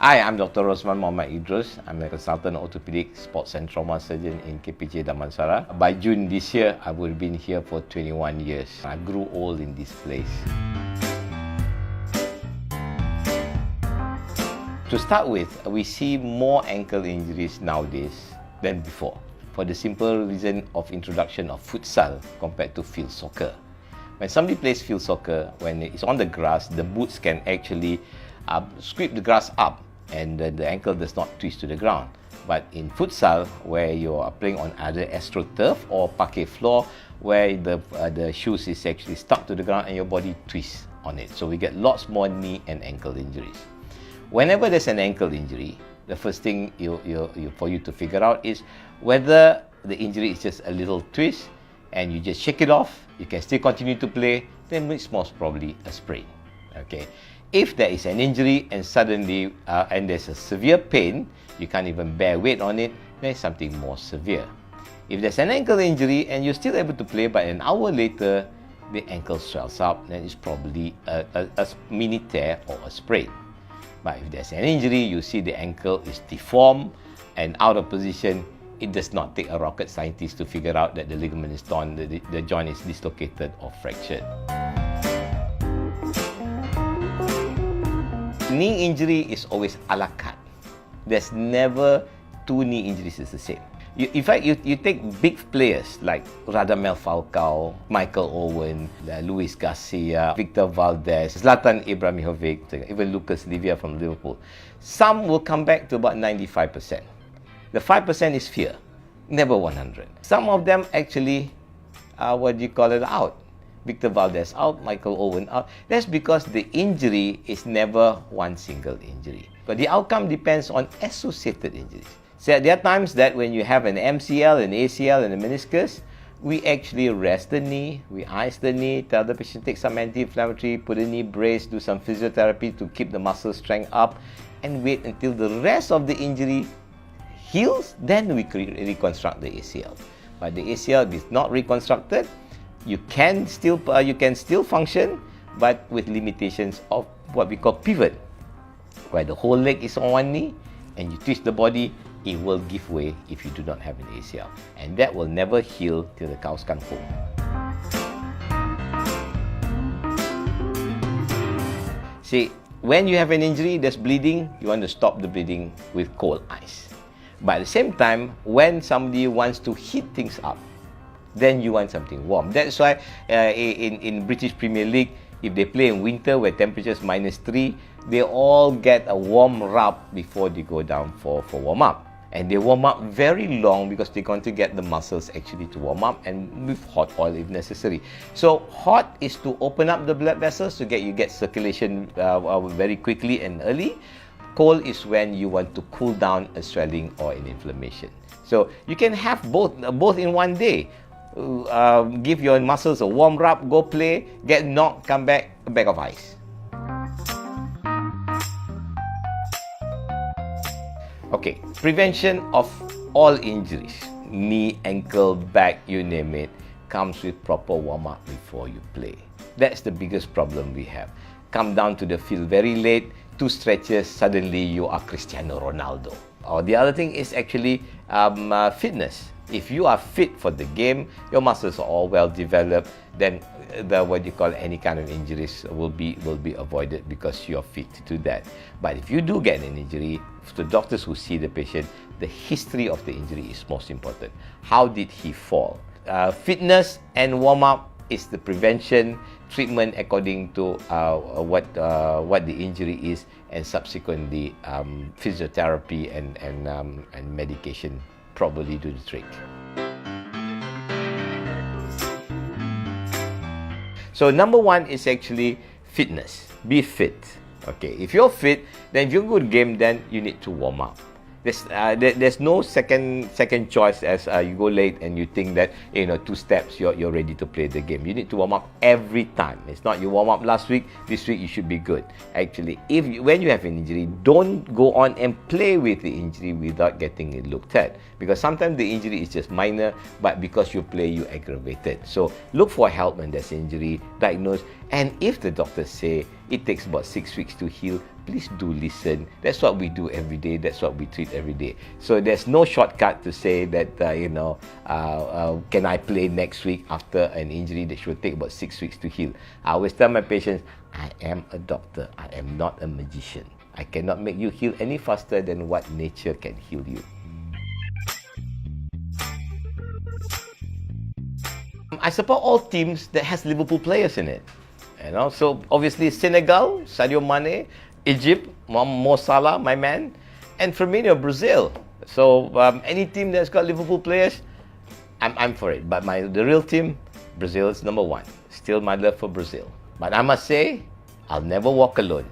Hi, I'm Dr. Rozman Mohd Idrus. I'm a consultant orthopedic sports and trauma surgeon in KPJ Damansara. By June this year, I would have been here for 21 years. I grew old in this place. To start with, we see more ankle injuries nowadays than before, for the simple reason of introduction of futsal compared to field soccer. When somebody plays field soccer, when it's on the grass, the boots can actually sweep the grass up and the ankle does not twist to the ground. But in futsal, where you are playing on either astroturf or parquet floor, where the shoes is actually stuck to the ground and your body twists on it. So we get lots more knee and ankle injuries. Whenever there's an ankle injury, the first thing for you to figure out is whether the injury is just a little twist and you just shake it off, you can still continue to play, then it's most probably a sprain. Okay. If there is an injury and suddenly and there's a severe pain, you can't even bear weight on it, then it's something more severe. If there's an ankle injury and you're still able to play, but an hour later the ankle swells up, then it's probably a mini tear or a sprain. But if there's an injury, you see the ankle is deformed and out of position, it does not take a rocket scientist to figure out that the ligament is torn, the joint is dislocated or fractured. Knee injury is always a la carte. There's never two knee injuries is the same. In fact, you take big players like Radamel Falcao, Michael Owen, Luis Garcia, Victor Valdez, Zlatan Ibrahimovic, even Lucas Livia from Liverpool. Some will come back to about 95%. The 5% is fear, never 100. Some of them actually, out. Victor Valdez out, Michael Owen out. That's because the injury is never one single injury. But the outcome depends on associated injuries. So there are times that when you have an MCL, an ACL, and a meniscus, we actually rest the knee, we ice the knee, tell the patient take some anti-inflammatory, put a knee brace, do some physiotherapy to keep the muscle strength up, and wait until the rest of the injury heals, then we reconstruct the ACL. But the ACL is not reconstructed. You can still function, but with limitations of what we call pivot, where the whole leg is on one knee and you twist the body, it will give way if you do not have an ACL, and that will never heal till the cows come home. See, when you have an injury, there's bleeding, you want to stop the bleeding with cold ice. But at the same time, when somebody wants to heat things up, then you want something warm. That's why in British Premier League, if they play in winter where temperature is -3, they all get a warm rub before they go down for warm-up. And they warm up very long because they're going to get the muscles actually to warm up, and with hot oil if necessary. So hot is to open up the blood vessels to get circulation very quickly and early. Cold is when you want to cool down a swelling or an inflammation. So you can have both in one day. Give your muscles a warm rub, go play, get knocked, come back, a bag of ice. Okay, prevention of all injuries, knee, ankle, back, you name it, comes with proper warm-up before you play. That's the biggest problem we have. Come down to the field very late, 2 stretches, suddenly you are Cristiano Ronaldo. Or the other thing is actually fitness. If you are fit for the game, your muscles are all well developed, then any kind of injuries will be avoided because you are fit to do that. But if you do get an injury, the doctors who see the patient, the history of the injury is most important. How did he fall? Fitness and warm-up is the prevention treatment according to what the injury is, and subsequently physiotherapy and medication probably do the trick. So number one is actually fitness. Be fit. Okay, if you're fit, then if you're good game, then you need to warm up. There's no second choice as you go late and you think that 2 steps you're ready to play the game. You need to warm up every time. It's not you warm up last week, this week you should be good. Actually, when you have an injury, don't go on and play with the injury without getting it looked at, because sometimes the injury is just minor, but because you play, you aggravate it. So look for help when there's injury, diagnose, and if the doctors say it takes about 6 weeks to heal, please do listen. That's what we do every day. That's what we treat every day. So there's no shortcut to say that, can I play next week after an injury that should take about 6 weeks to heal. I always tell my patients, I am a doctor. I am not a magician. I cannot make you heal any faster than what nature can heal you. I support all teams that has Liverpool players in it. So obviously Senegal, Sadio Mane, Egypt, Mo Salah, my man, and Firmino, Brazil. So any team that's got Liverpool players, I'm for it. But the real team, Brazil is number one. Still my love for Brazil. But I must say, I'll never walk alone.